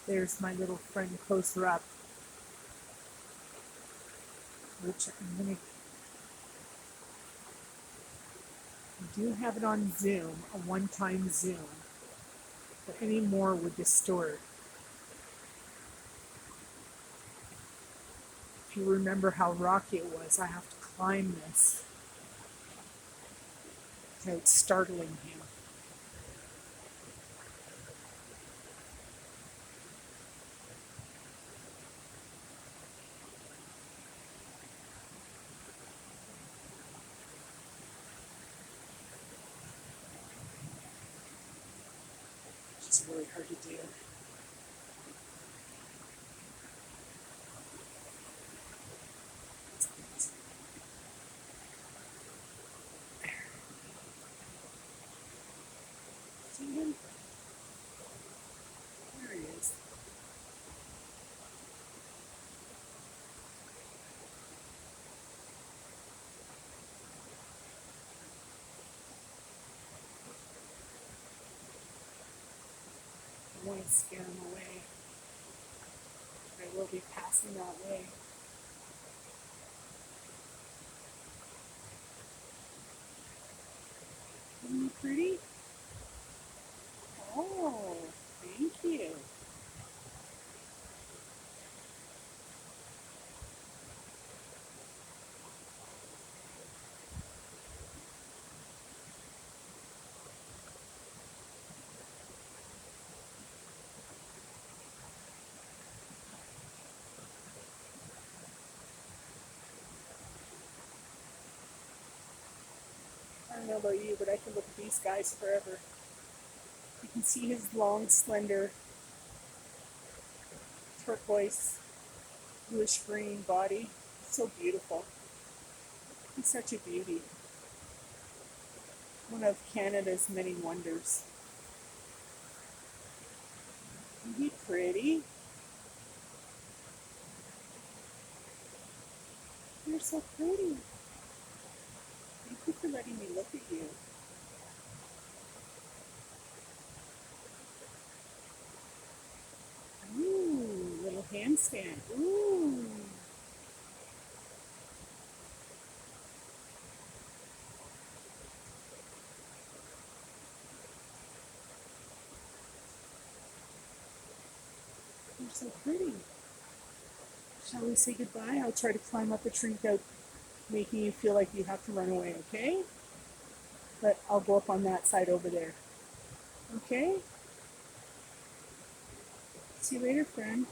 There's my little friend closer up, which I do have it on Zoom, a one-time Zoom, but any more would distort. If you remember how rocky it was, I have to climb this without startling him. It's really hard to do. See him? There he is. I want to scare him away. I will be passing that way. Isn't he pretty? Oh, thank you. I don't know about you, but I can look at these guys forever. You can see his long, slender, turquoise, bluish green body. It's so beautiful. He's such a beauty. One of Canada's many wonders. Isn't he pretty? You're so pretty. Thank you for letting me look at you. Ooh, little handstand. Ooh. You're so pretty. Shall we say goodbye? I'll try to climb up a tree without making you feel like you have to run away, okay? But I'll go up on that side over there. Okay? See you later, friend.